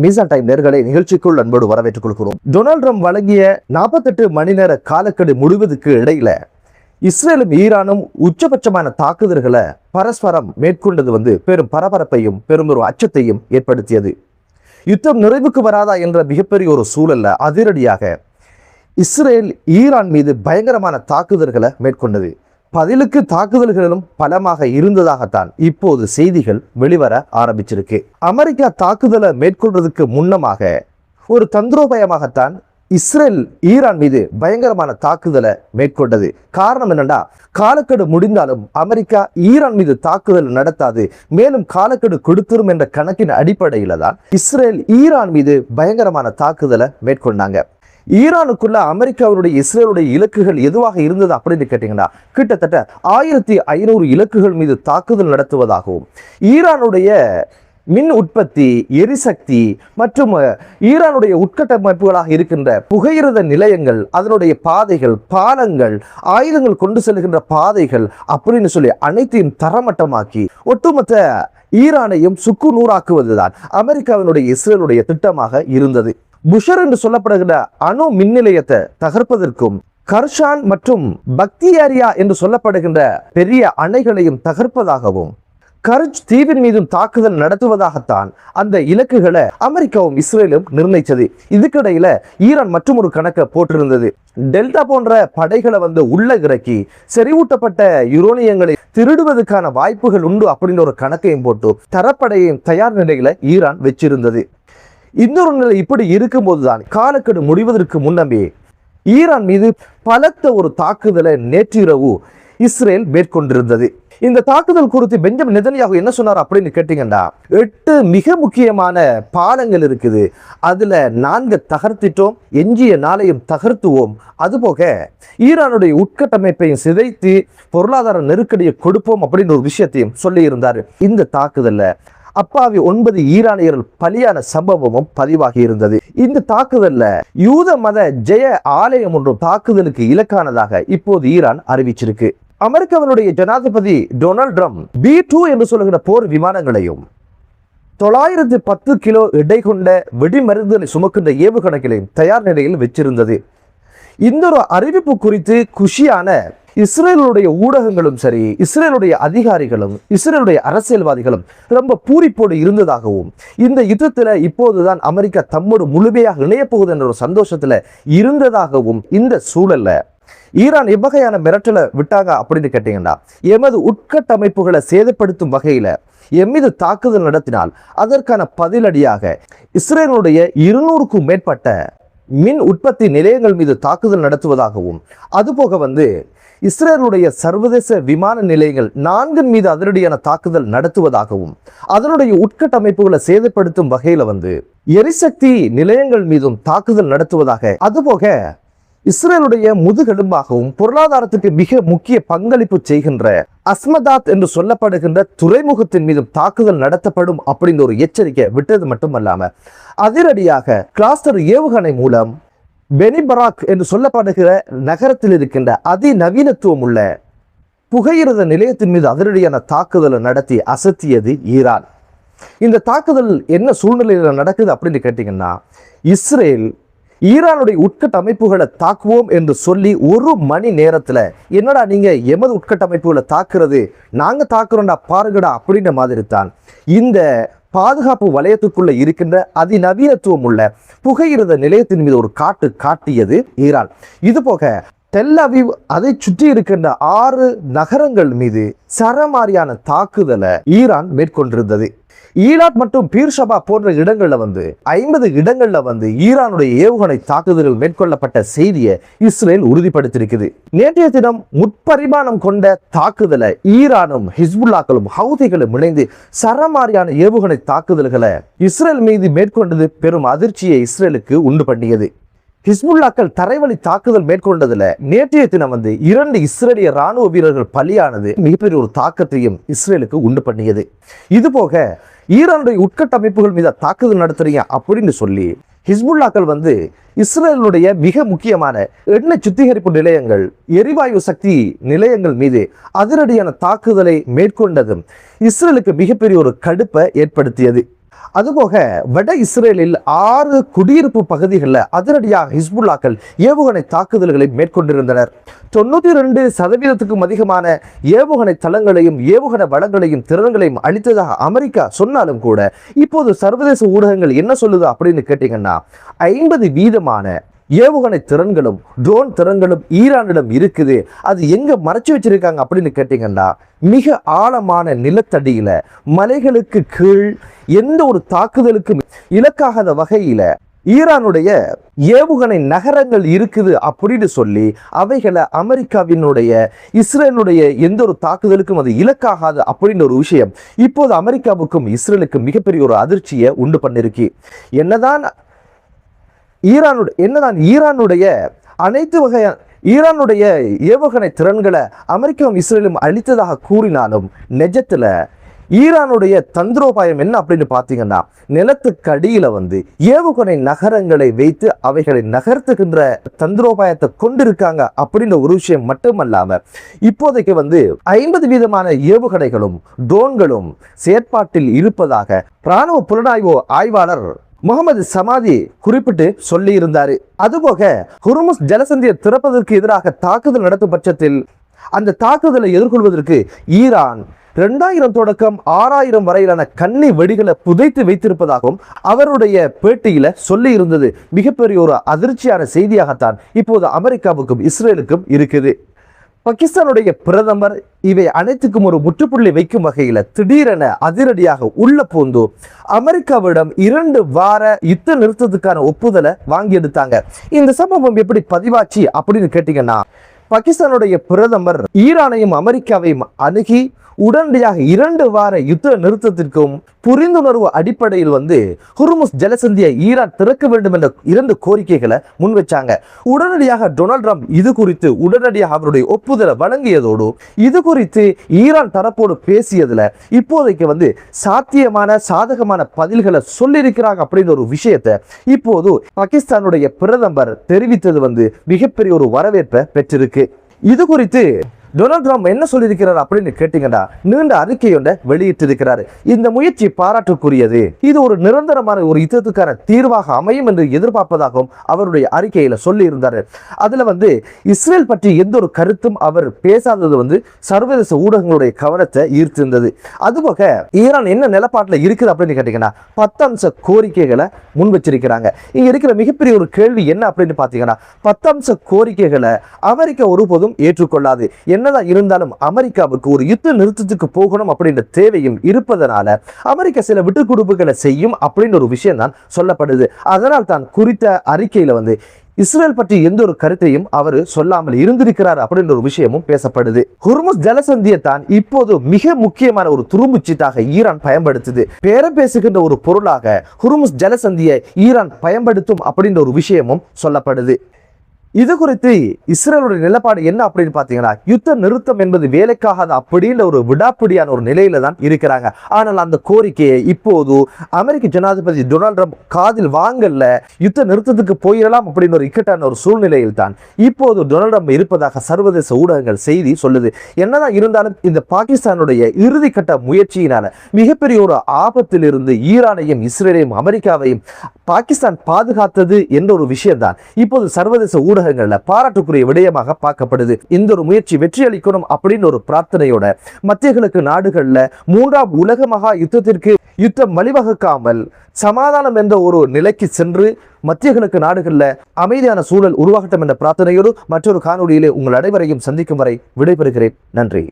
மீசா time நேர்களை நிகழ்ச்சிக்குள் அன்போடு வரவேற்றுக் கொள்கிறோம். டொனால்ட் ட்ரம்ப் வழங்கிய 48 மணி நேர காலக்கெடு முடிவதற்கு இடையில இஸ்ரேலும் ஈரானும் உச்சபட்சமான தாக்குதல்களை பரஸ்பரம் மேற்கொண்டது பெரும் பரபரப்பையும் பெரும் ஒரு அச்சத்தையும் ஏற்படுத்தியது. யுத்தம் நிறைவுக்கு வராதா என்ற மிகப்பெரிய ஒரு சூழல்ல அதிரடியாக இஸ்ரேல் ஈரான் மீது பயங்கரமான தாக்குதல்களை மேற்கொண்டது. பதிலுக்கு தாக்குதல்களும் பலமாக இருந்ததாகத்தான் இப்போது செய்திகள் வெளிவர ஆரம்பிச்சிருக்கு. அமெரிக்கா தாக்குதலை மேற்கொள்வதற்கு முன்னமாக ஒரு தந்திரோபாயமாகத்தான் இஸ்ரேல் ஈரான் மீது பயங்கரமான தாக்குதலை மேற்கொண்டது. காரணம் என்னன்னா, காலக்கெடு முடிந்தாலும் அமெரிக்கா ஈரான் மீது தாக்குதல் நடத்தாது, மேலும் காலக்கெடு கொடுத்துரும் என்ற கணக்கின் அடிப்படையில தான் இஸ்ரேல் ஈரான் மீது பயங்கரமான தாக்குதலை மேற்கொண்டாங்க. ஈரானுக்குள்ள அமெரிக்காவுடைய இஸ்ரேலுடைய இலக்குகள் எதுவாக இருந்தது அப்படின்னு கேட்டீங்கன்னா, கிட்டத்தட்ட 1500 இலக்குகள் மீது தாக்குதல் நடத்துவதாகவும், ஈரானுடைய மின் உற்பத்தி, எரிசக்தி மற்றும் ஈரானுடைய உட்கட்டமைப்புகளாக இருக்கின்ற புகையிரத நிலையங்கள், அதனுடைய பாதைகள், பாலங்கள், ஆயுதங்கள் கொண்டு செல்கின்ற பாதைகள் அப்படின்னு சொல்லி அனைத்தையும் தரமட்டமாக்கி ஒட்டுமொத்த ஈரானையும் சுக்கு நூறாக்குவதுதான் அமெரிக்காவினுடைய இஸ்ரேலுடைய திட்டமாக இருந்தது. புஷர் என்று சொல்லப்படுகிற அணு மின் நிலையத்தை தகர்ப்பதற்கும், கர்ஷான் மற்றும் பக்தியாரியா என்று சொல்லப்படுகின்ற பெரிய அணைகளையும் தகர்ப்பதாகவும், கர்ஜ் தீவின் மீதும் தாக்குதல் நடத்துவதாகத்தான் அந்த இலக்குகளை அமெரிக்காவும் இஸ்ரேலும் நிர்ணயித்தது. இதுக்கிடையில ஈரான் மற்றும் ஒரு கணக்கை போட்டிருந்தது. டெல்டா போன்ற படைகளை உள்ள இறக்கி செறிவூட்டப்பட்ட யுரேனியங்களை திருடுவதற்கான வாய்ப்புகள் உண்டு அப்படின்னு ஒரு கணக்கையும் போட்டு தரப்படையும் தயார் நிலையில ஈரான் வச்சிருந்தது. இன்னொரு நிலை இப்படி இருக்கும்போதுதான் காலக்கெடு முடிவதற்கு முன்னமே ஈரான் மீது பலத்த ஒரு தாக்குதலை நேற்றிரவு இஸ்ரேல் மேற்கொண்டிருந்தது. இந்த தாக்குதல் குறித்து பெஞ்சமின் நெதன்யாகு என்ன சொன்னார் அப்படின்னு கேட்டீங்கன்னா, 8 மிக முக்கியமான பாலங்கள் இருக்குது, அதுல 4 தகர்த்திட்டோம், எஞ்சிய 4ஐயும் தகர்த்துவோம், அதுபோக ஈரானுடைய உட்கட்டமைப்பையும் சிதைத்து பொருளாதார நெருக்கடியை கொடுப்போம் அப்படின்னு ஒரு விஷயத்தையும் சொல்லி இருந்தார். இந்த தாக்குதல்ல அப்பாவி 9 ஈரானியர்கள் பலியான சம்பவமும் பதிவாகி இருந்தது. இந்த தாக்குதல்ல யூத மத ஜெய ஆலயம் ஒன்றும் தாக்குதலுக்கு இலக்கானதாக இப்போது ஈரான் அறிவிச்சிருக்கு. அமெரிக்காவினுடைய ஜனாதிபதி டொனால்ட் ட்ரம்ப் B-2 என்று சொல்லுகிற போர் விமானங்களையும் 910 கிலோ எடை கொண்ட வெடிமருந்துகளை சுமக்கின்ற ஏவுகணைகளையும் தயார் நிலையில் வச்சிருந்தது. இந்த ஒரு அறிவிப்பு குறித்து குஷியான இஸ்ரேலுடைய ஊடகங்களும் சரி, இஸ்ரேலுடைய அதிகாரிகளும் இஸ்ரேலுடைய அரசியல்வாதிகளும் ரொம்ப பூரிப்போடு இருந்ததாகவும், இந்த யுத்தத்துல இப்போதுதான் அமெரிக்கா தம்மோடு முழுமையாக இணையப் போகுது என்ற ஒரு சந்தோஷத்துல இருந்ததாகவும், இந்த சூழல்ல ஈரான் எவ்வகையான மிரட்டலை விட்டாங்க அப்படின்னு கேட்டீங்கன்னா, எமது உட்கட்டமைப்புகளை சேதப்படுத்தும் வகையில எம்மீது தாக்குதல் நடத்தினால் அதற்கான பதிலடியாக இஸ்ரேலுடைய 200க்கும் மேற்பட்ட மின் உற்பத்தி நிலையங்கள் மீது தாக்குதல் நடத்துவதாகவும், அதுபோக இஸ்ரேலுடைய சர்வதேச விமான நிலையங்கள் 4 மீது அதிரடியான தாக்குதல் நடத்துவதாகவும், அதனுடைய உட்கட்டமைப்புகளை சேதப்படுத்தும் வகையில எரிசக்தி நிலையங்கள் மீதும் தாக்குதல் நடத்துவதாக, அதுபோக இஸ்ரேலுடைய முதுகெலும்பாகவும் பொருளாதாரத்துக்கு மிக முக்கிய பங்களிப்பு செய்கின்ற அஸ்மதாத் என்று சொல்லப்படுகின்ற துறைமுகத்தின் மீதும் தாக்குதல் நடத்தப்படும் அப்படின்ற ஒரு எச்சரிக்கை விட்டது மட்டுமல்லாம, அதிரடியாக கிளாஸ்டர் ஏவுகணை மூலம் பெனிபராக் என்று சொல்லப்படுகிற நகரத்தில் இருக்கின்ற அதிநவீனத்துவம் உள்ள புகையிரத நிலையத்தின் மீது அதிரடியான தாக்குதலை நடத்தி அசத்தியது ஈரான். இந்த தாக்குதல் என்ன சூழ்நிலையில் நடக்குது அப்படின்னு கேட்டீங்கன்னா, இஸ்ரேல் ஈரானுடைய உட்கட்டமைப்புகளை தாக்குவோம் என்று சொல்லி 1 மணி நேரத்துல, என்னடா நீங்க எமது உட்கட்டமைப்புகளை தாக்குறது, நாங்க தாக்குறோம்டா பாருங்கடா அப்படின்ற மாதிரி தான் இந்த பாதுகாப்பு வலயத்துக்குள்ள இருக்கின்ற அதிநவீனத்துவம் உள்ள புகையிரத நிலையத்தின் மீது ஒரு காட்டியது ஈரான். இது போக டெல் அவீவ் அதை சுற்றி இருக்கின்ற 6 நகரங்கள் மீது சரமாரியான தாக்குதலை ஈரான் மேற்கொண்டிருந்தது. ஈலாட் மற்றும் பீர்ஷபா போன்ற இடங்கள்ல 50 இடங்கள்ல ஈரானுடைய ஏவுகணை தாக்குதல்கள் மேற்கொள்ளப்பட்ட செய்தியை இஸ்ரேல் உறுதிப்படுத்தியிருக்குது. நேற்றைய தினம் முப்பரிமாணம் கொண்ட தாக்குதலை ஈரானும் ஹிஸ்புல்லாக்களும் ஹவுதிகளும் இணைந்து சரமாரியான ஏவுகணை தாக்குதல்களை இஸ்ரேல் மீது மேற்கொண்டது பெரும் அதிர்ச்சியை இஸ்ரேலுக்கு உண்டு பண்ணியது. ஹிஸ்புல்லாக்கள் தரைவழி தாக்குதல் மேற்கொண்டதுல நேற்றைய தினம் 2 இஸ்ரேலிய ராணுவ வீரர்கள் பலியானது மிகப்பெரிய ஒரு தாக்கத்தையும் இஸ்ரேலுக்கு உண்டு பண்ணியது. இது போக ஈரானுடைய உட்கட்டமைப்புகள் மீது தாக்குதல் நடத்துறீங்க அப்படின்னு சொல்லி ஹிஸ்புல்லாக்கள் இஸ்ரேலுடைய மிக முக்கியமான எண்ணெய் சுத்திகரிப்பு நிலையங்கள், எரிவாயு சக்தி நிலையங்கள் மீது அதிரடியான தாக்குதலை மேற்கொண்டதும் இஸ்ரேலுக்கு மிகப்பெரிய ஒரு கடுப்பை ஏற்படுத்தியது. அதுபோக வட இஸ்ரேலில் 6 குடியிருப்பு பகுதிகளில் அதிரடியாக ஹிஸ்புல்லாக்கள் ஏவுகணை தாக்குதல்களை மேற்கொண்டிருந்தனர். 92% அதிகமான ஏவுகணை தளங்களையும் ஏவுகணை வளங்களையும் திறன்களையும் அளித்ததாக அமெரிக்கா சொன்னாலும் கூட இப்போது சர்வதேச ஊடகங்கள் என்ன சொல்லுது அப்படின்னு கேட்டீங்கன்னா, 50% ஏவுகணை திறன்களும் ட்ரோன் திறன்களும் ஈரானிடம் இருக்குது. அது எங்க மறைச்சு வச்சிருக்காங்க அப்படின்னு கேட்டீங்கன்னா, மிக ஆழமான நிலத்தடியில மலைகளுக்கு கீழ் எந்த ஒரு தாக்குதலுக்கும் இலக்காகாத வகையில ஈரானுடைய ஏவுகணை நகரங்கள் இருக்குது அப்படின்னு சொல்லி அவைகளை அமெரிக்காவினுடைய இஸ்ரேலுடைய எந்த ஒரு தாக்குதலுக்கும் அது இலக்காகாது அப்படின்னு ஒரு விஷயம் இப்போது அமெரிக்காவுக்கும் இஸ்ரேலுக்கும் மிகப்பெரிய ஒரு அதிர்ச்சியை உண்டு பண்ணிருக்கு. என்னதான் ஈரானுடைய அனைத்து வகையான ஈரானுடைய ஏவுகணை திறன்களை அமெரிக்காவும் இஸ்ரேலும் அளித்ததாக கூறினாலும் நிஜத்துல ஈரானுடைய தந்திரோபாயம் என்ன அப்படின்னு பார்த்தீங்கன்னா, நிலத்துக்கு அடியில ஏவுகணை நகரங்களை வைத்து அவைகளை நகர்த்துகின்ற தந்திரோபாயத்தை கொண்டிருக்காங்க அப்படின்ற ஒரு விஷயம் மட்டுமல்லாம இப்போதைக்கு 50% ஏவுகணைகளும் ட்ரோன்களும் செயற்பாட்டில் இருப்பதாக ராணுவ புலனாய்வு ஆய்வாளர் முகமது சமாதி குறிப்பிட்டு சொல்லி இருந்தாரு. அதுபோக ஹுர்முஸ் ஜலசந்தியை திறப்பதற்கு எதிராக தாக்குதல் நடத்தும் பட்சத்தில் அந்த தாக்குதலை எதிர்கொள்வதற்கு ஈரான் 2000 தொடக்கம் 6000 வரையிலான கண்ணி வெடிகளை புதைத்து வைத்திருப்பதாகவும் அவருடைய பேட்டியில சொல்லி இருந்தது மிகப்பெரிய ஒரு அதிர்ச்சியான செய்தியாகத்தான் இப்போது அமெரிக்காவுக்கும் இஸ்ரேலுக்கும் இருக்குது. பாகிஸ்தானுடைய பிரதமர் இவை அனைத்துக்கும் ஒரு முற்றுப்புள்ளி வைக்கும் வகையில திடீரென அதிரடியாக உள்ள பூந்து அமெரிக்காவிடம் 2 வார யுத்த நிறுத்தத்துக்கான ஒப்புதலை வாங்கி எடுத்தாங்க. இந்த சம்பவம் எப்படி பதிவாச்சு அப்படின்னு கேட்டீங்கன்னா, பாகிஸ்தானுடைய பிரதமர் ஈரானையும் அமெரிக்காவையும் அணுகி உடனடியாக 2 வார யுத்த நிறுத்தத்திற்கும் புரிந்துணர்வு அடிப்படையில் ஹுர்முஸ் ஜலசந்தியை ஈரான் திறக்க வேண்டும் என்ற 2 கோரிக்கைகளை முன்வச்சாங்க. உடனடியாக டொனால்ட் ட்ரம்ப் இது குறித்து உடனடியாக அவருடைய ஒப்புதலை வழங்கியதோடு இது குறித்து ஈரான் தரப்போடு பேசியதுல இப்போதைக்கு சாத்தியமான சாதகமான பதில்களை சொல்லியிருக்கிறாங்க அப்படின்னு ஒரு விஷயத்தை இப்போது பாகிஸ்தானுடைய பிரதமர் தெரிவித்தது மிகப்பெரிய ஒரு வரவேற்பை பெற்றிருக்கு. இது குறித்து டொனால்ட் ட்ரம்ப் என்ன சொல்லியிருக்கிறார் அப்படின்னு கேட்டீங்கன்னா, நீண்ட அறிக்கையொன்றை வெளியிட்டிருக்கிறார். இந்த முயற்சி பாராட்டுக்குரியது, இது ஒரு நிரந்தரமான ஒரு யுத்தத்துக்கான தீர்வாக அமையும் என்று எதிர்பார்ப்பதாகவும் அவருடைய அறிக்கையில சொல்லி இருந்தார். அதுல இஸ்ரேல் பற்றி எந்த ஒரு கருத்தும் அவர் பேசாதது சர்வதேச ஊடகங்களுடைய கவனத்தை ஈர்த்திருந்தது. அதுபோக ஈரான் என்ன நிலப்பாட்டில் இருக்குது அப்படின்னு கேட்டீங்கன்னா, 10 அம்ச கோரிக்கைகளை முன் வச்சிருக்கிறாங்க. இங்க இருக்கிற மிகப்பெரிய ஒரு கேள்வி என்ன அப்படின்னு பாத்தீங்கன்னா, 10 அம்ச கோரிக்கைகளை அமெரிக்கா ஒருபோதும் ஏற்றுக்கொள்ளாது. என்னதான் இருந்தாலும் அமெரிக்காவுக்கு ஒரு யுத்த நிறுத்தத்துக்கு போகணும் அப்படின்ற தேவையும் இருப்பதனால அமெரிக்கா சில விட்டு கொடுப்புகளை செய்யும் அப்படின்னு ஒரு விஷயம் தான் சொல்லப்படுது. அதனால் தான் குறித்த அறிக்கையில இஸ்ரேல் பற்றி எந்த ஒரு கருத்தையும் அவர் சொல்லாமல் இருந்திருக்கிறார் அப்படின்ற ஒரு விஷயமும் பேசப்படுது. ஹுர்முஸ் ஜலசந்தியை தான் இப்போது மிக முக்கியமான ஒரு துரும்புச்சீட்டாக ஈரான் பயன்படுத்துது. பேரம் பேசுகின்ற ஒரு பொருளாக ஹுர்முஸ் ஜலசந்தியை ஈரான் பயன்படுத்தும் அப்படின்ற ஒரு விஷயமும் சொல்லப்படுது. இது குறித்து இஸ்ரேலுடைய நிலப்பாடு என்ன அப்படின்னு பாத்தீங்கன்னா, யுத்த நிறுத்தம் என்பது வேலைக்காகாத அப்படின்ற ஒரு விடாப்பிடியான ஒரு நிலையில தான் இருக்கிறாங்க. ஆனால் அந்த கோரிக்கையை இப்போது அமெரிக்க ஜனாதிபதி டொனால்ட் ட்ரம்ப் காதில் வாங்கல. யுத்த நிறுத்தத்துக்கு போயிடலாம் அப்படின்னு ஒரு இக்கட்டான ஒரு சூழ்நிலையில் தான் இப்போது டொனால்ட் ட்ரம்ப் இருப்பதாக சர்வதேச ஊடகங்கள் செய்தி சொல்லுது. என்னதான் இருந்தாலும் இந்த பாகிஸ்தானுடைய இறுதிக்கட்ட முயற்சியினால மிகப்பெரிய ஒரு ஆபத்தில் இருந்து ஈரானையும் இஸ்ரேலையும் அமெரிக்காவையும் பாகிஸ்தான் பாதுகாத்தது என்ற ஒரு விஷயம் தான் இப்போது சர்வதேச ஊடகங்கள்ல பாராட்டுக்குரிய விடயமாக பார்க்கப்படுது. இந்த ஒரு முயற்சி வெற்றி அளிக்கணும் அப்படின்னு ஒரு பிரார்த்தனையோட மத்திய கிழக்கு நாடுகள்ல 3ஆம் உலக மகா யுத்தத்திற்கு யுத்தம் வழிவகுக்காமல் சமாதானம் என்ற ஒரு நிலைக்கு சென்று மத்திய கிழக்கு நாடுகள்ல அமைதியான சூழல் உருவாகட்டும் என்ற பிரார்த்தனையோடு மற்றொரு காணொலியிலே உங்கள் அனைவரையும் சந்திக்கும் வரை விடைபெறுகிறேன். நன்றி.